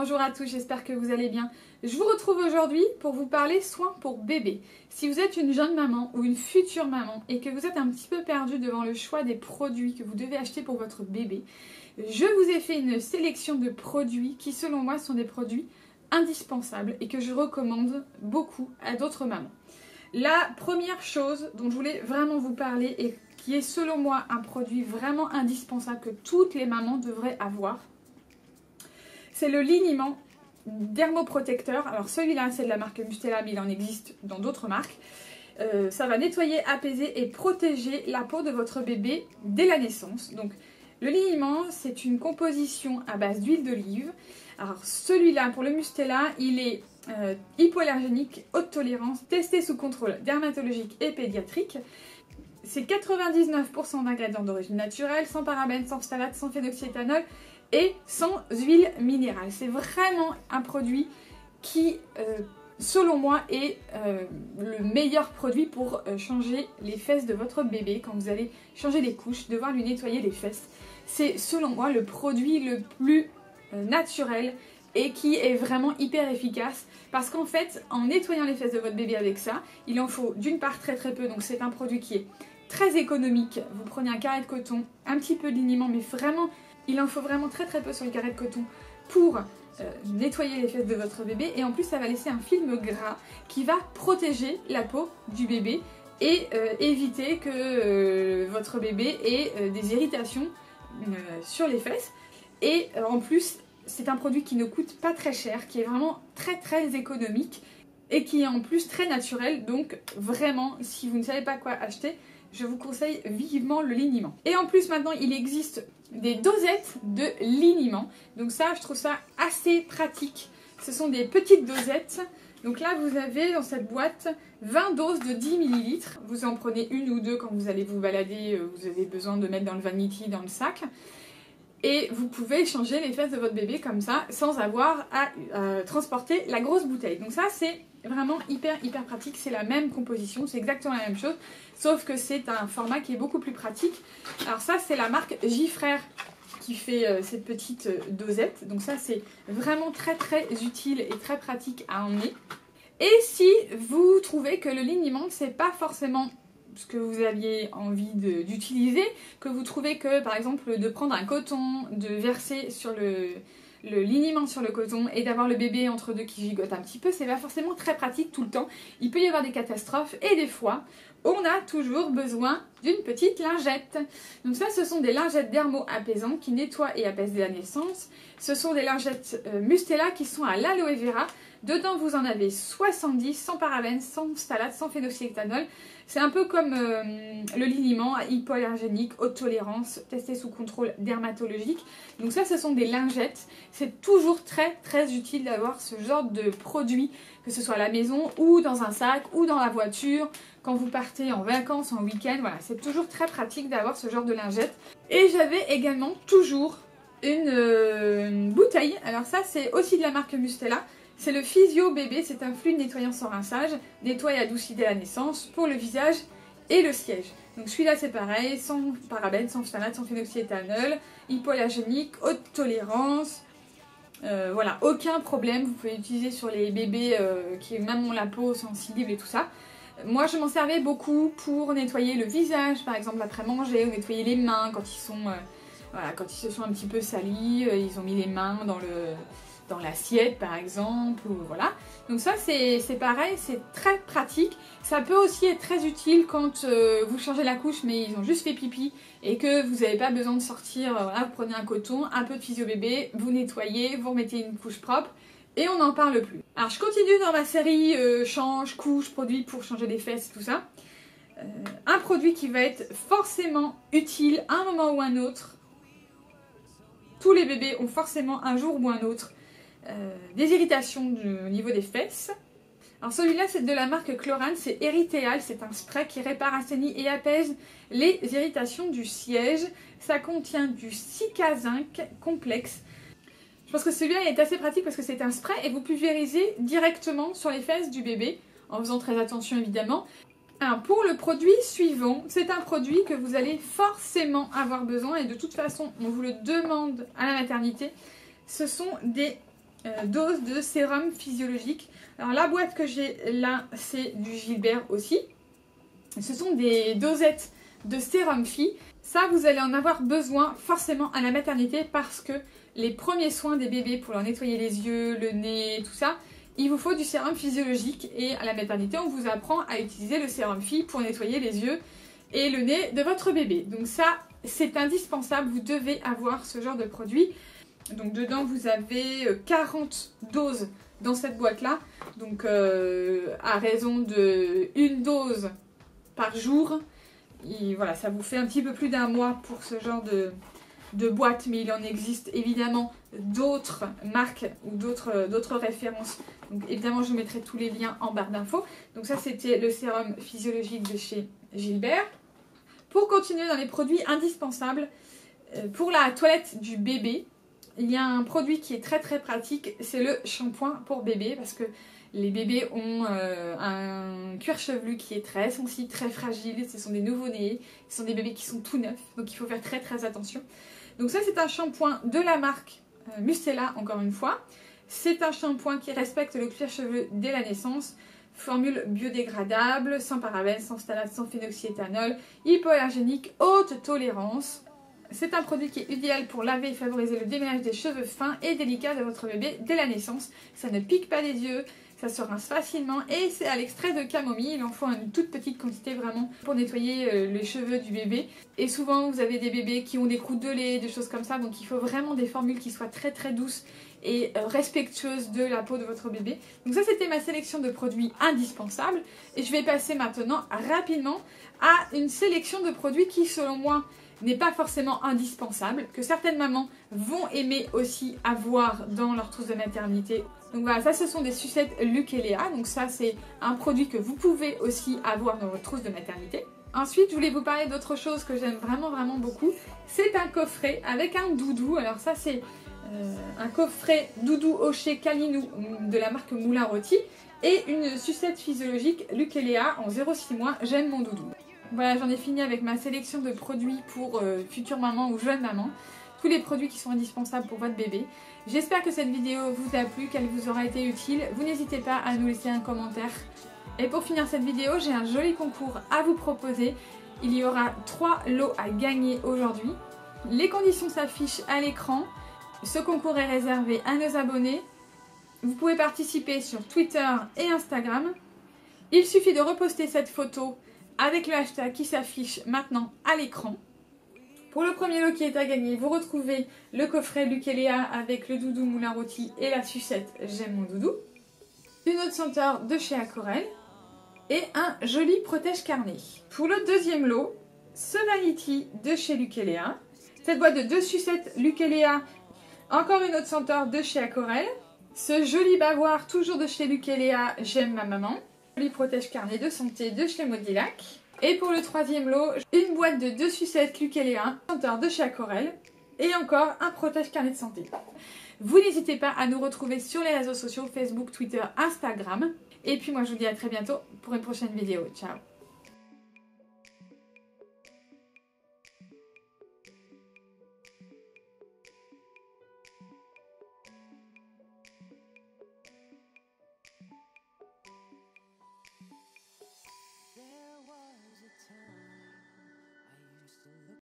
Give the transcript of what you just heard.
bonjour à tous, j'espère que vous allez bien. Je vous retrouve aujourd'hui pour vous parler soins pour bébé. Si vous êtes une jeune maman ou une future maman et que vous êtes un petit peu perdu devant le choix des produits que vous devez acheter pour votre bébé, je vous ai fait une sélection de produits qui selon moi sont des produits indispensables et que je recommande beaucoup à d'autres mamans. La première chose dont je voulais vraiment vous parler et qui est selon moi un produit vraiment indispensable que toutes les mamans devraient avoir, c'est le liniment dermoprotecteur. Alors celui-là c'est de la marque Mustela, mais il en existe dans d'autres marques. Ça va nettoyer, apaiser et protéger la peau de votre bébé dès la naissance. Donc le liniment, c'est une composition à base d'huile d'olive. Alors celui-là pour le Mustela, il est hypoallergénique, haute tolérance, testé sous contrôle dermatologique et pédiatrique. C'est 99% d'ingrédients d'origine naturelle, sans parabènes, sans phtalate, sans phénoxyéthanol et sans huile minérale. C'est vraiment un produit qui, selon moi, est le meilleur produit pour changer les fesses de votre bébé. Quand vous allez changer les couches, devoir lui nettoyer les fesses. C'est, selon moi, le produit le plus naturel et qui est vraiment hyper efficace. Parce qu'en fait, en nettoyant les fesses de votre bébé avec ça, il en faut d'une part très peu. Donc c'est un produit qui est très économique. Vous prenez un carré de coton, un petit peu de liniment, mais vraiment... il en faut vraiment très peu sur le carré de coton pour nettoyer les fesses de votre bébé. Et en plus, ça va laisser un film gras qui va protéger la peau du bébé et éviter que votre bébé ait des irritations sur les fesses. Et en plus, c'est un produit qui ne coûte pas très cher, qui est vraiment très économique et qui est en plus très naturel. Donc vraiment, si vous ne savez pas quoi acheter, je vous conseille vivement le liniment. Et en plus, maintenant, il existe des dosettes de liniment. Donc ça, je trouve ça assez pratique. Ce sont des petites dosettes. Donc là, vous avez dans cette boîte 20 doses de 10 ml. Vous en prenez une ou deux quand vous allez vous balader. Vous avez besoin de mettre dans le vanity, dans le sac. Et vous pouvez changer les fesses de votre bébé comme ça, sans avoir à transporter la grosse bouteille. Donc ça, c'est vraiment hyper pratique. C'est la même composition, c'est exactement la même chose. Sauf que c'est un format qui est beaucoup plus pratique. Alors ça, c'est la marque Gifrère qui fait cette petite dosette. Donc ça, c'est vraiment très utile et très pratique à emmener. Et si vous trouvez que le liniment, c'est pas forcément ce que vous aviez envie d'utiliser, que vous trouvez que, par exemple, de prendre un coton, de verser sur le liniment sur le coton et d'avoir le bébé entre deux qui gigote un petit peu, c'est pas forcément très pratique tout le temps. Il peut y avoir des catastrophes et des fois, on a toujours besoin d'une petite lingette. Donc ça, ce sont des lingettes dermo-apaisantes qui nettoient et apaisent dès la naissance. Ce sont des lingettes Mustela qui sont à l'aloe vera. Dedans, vous en avez 70, sans parabènes, sans phtalate, sans phénoxyéthanol. C'est un peu comme le liniment hypoallergénique, haute tolérance, testé sous contrôle dermatologique. Donc ça, ce sont des lingettes. C'est toujours très utile d'avoir ce genre de produit, que ce soit à la maison ou dans un sac ou dans la voiture, quand vous partez en vacances, en week-end. Voilà, c'est toujours très pratique d'avoir ce genre de lingettes. Et j'avais également toujours une bouteille. Alors ça, c'est aussi de la marque Mustela. C'est le Physio Bébé, c'est un fluide nettoyant sans rinçage, nettoie et adoucit dès la naissance pour le visage et le siège. Donc celui-là c'est pareil, sans parabènes, sans phtalate, sans phénoxyéthanol, hypoallergénique, haute tolérance, voilà, aucun problème. Vous pouvez l'utiliser sur les bébés qui même ont la peau sensible et tout ça. Moi je m'en servais beaucoup pour nettoyer le visage par exemple après manger, ou nettoyer les mains quand ils sont, voilà, quand ils se sont un petit peu salis, ils ont mis les mains dans l'assiette par exemple, ou voilà. Donc ça c'est pareil, c'est très pratique. Ça peut aussi être très utile quand vous changez la couche mais ils ont juste fait pipi et que vous n'avez pas besoin de sortir. Voilà, vous prenez un coton, un peu de Physio Bébé, vous nettoyez, vous remettez une couche propre et on n'en parle plus. Alors je continue dans ma série change, couche, produits pour changer les fesses, tout ça. Un produit qui va être forcément utile à un moment ou un autre. Tous les bébés ont forcément un jour ou un autre des irritations au niveau des fesses. Alors celui-là c'est de la marque Chlorane, c'est Eritéal, c'est un spray qui répare, assainit et apaise les irritations du siège. Ça contient du cicazinc complexe. Je pense que celui-là est assez pratique parce que c'est un spray et vous pulvérisez directement sur les fesses du bébé, en faisant très attention évidemment. Alors pour le produit suivant, c'est un produit que vous allez forcément avoir besoin et de toute façon on vous le demande à la maternité. Ce sont des doses de sérum physiologique. Alors la boîte que j'ai là, c'est du Gilbert aussi. Ce sont des dosettes de sérum phi. Ça, vous allez en avoir besoin forcément à la maternité parce que les premiers soins des bébés pour leur nettoyer les yeux, le nez, tout ça, il vous faut du sérum physiologique. Et à la maternité, on vous apprend à utiliser le sérum phi pour nettoyer les yeux et le nez de votre bébé. Donc ça, c'est indispensable, vous devez avoir ce genre de produit. Donc dedans, vous avez 40 doses dans cette boîte-là. Donc à raison de 1 dose par jour. Et voilà, ça vous fait un petit peu plus d'1 mois pour ce genre de boîte, mais il en existe évidemment d'autres marques ou d'autres références. Donc évidemment, je vous mettrai tous les liens en barre d'infos. Donc ça, c'était le sérum physiologique de chez Gilbert. Pour continuer dans les produits indispensables, pour la toilette du bébé, il y a un produit qui est très très pratique, c'est le shampoing pour bébé parce que les bébés ont un cuir chevelu qui est très sensible, très fragile, ce sont des nouveau-nés, ce sont des bébés qui sont tout neufs, donc il faut faire très très attention. Donc ça, c'est un shampoing de la marque Mustela, encore une fois. C'est un shampoing qui respecte le cuir chevelu dès la naissance. Formule biodégradable, sans parabènes, sans phtalate, sans phénoxyéthanol, hypoallergénique, haute tolérance. C'est un produit qui est idéal pour laver et favoriser le déménage des cheveux fins et délicats de votre bébé dès la naissance. Ça ne pique pas les yeux, ça se rince facilement et c'est à l'extrait de camomille. Il en faut une toute petite quantité vraiment pour nettoyer les cheveux du bébé. Et souvent vous avez des bébés qui ont des croûtes de lait, des choses comme ça, donc il faut vraiment des formules qui soient très très douces et respectueuses de la peau de votre bébé. Donc ça, c'était ma sélection de produits indispensables et je vais passer maintenant rapidement à une sélection de produits qui selon moi n'est pas forcément indispensable, que certaines mamans vont aimer aussi avoir dans leur trousse de maternité. Donc voilà, ça ce sont des sucettes Luc et Léa, donc ça c'est un produit que vous pouvez aussi avoir dans votre trousse de maternité. Ensuite, je voulais vous parler d'autre chose que j'aime vraiment vraiment beaucoup, c'est un coffret avec un doudou. Alors ça c'est un coffret doudou Hocher Calinou de la marque Moulin Rôti et une sucette physiologique Luc et Léa en 0,6 mois, j'aime mon doudou. Voilà, j'en ai fini avec ma sélection de produits pour futures mamans ou jeunes mamans. Tous les produits qui sont indispensables pour votre bébé. J'espère que cette vidéo vous a plu, qu'elle vous aura été utile. Vous n'hésitez pas à nous laisser un commentaire. Et pour finir cette vidéo, j'ai un joli concours à vous proposer. Il y aura 3 lots à gagner aujourd'hui. Les conditions s'affichent à l'écran. Ce concours est réservé à nos abonnés. Vous pouvez participer sur Twitter et Instagram. Il suffit de reposter cette photo avec le hashtag qui s'affiche maintenant à l'écran. Pour le premier lot qui est à gagner, vous retrouvez le coffret Luc et Léa avec le doudou Moulin Rôti et la sucette J'aime mon doudou, une eau de senteur de chez Aquarelle et un joli protège carnet. Pour le deuxième lot, ce vanity de chez Luc et Léa, cette boîte de 2 sucettes Luc et Léa, encore une eau de senteur de chez Aquarelle, ce joli bavoir toujours de chez Luc et Léa, J'aime ma maman, joli protège carnet de santé de chez Modilac. Et pour le troisième lot, une boîte de 2 sucettes Luc et Léa, senteur de chez Aquarelle et encore un protège carnet de santé. Vous n'hésitez pas à nous retrouver sur les réseaux sociaux, Facebook, Twitter, Instagram. Et puis moi je vous dis à très bientôt pour une prochaine vidéo. Ciao!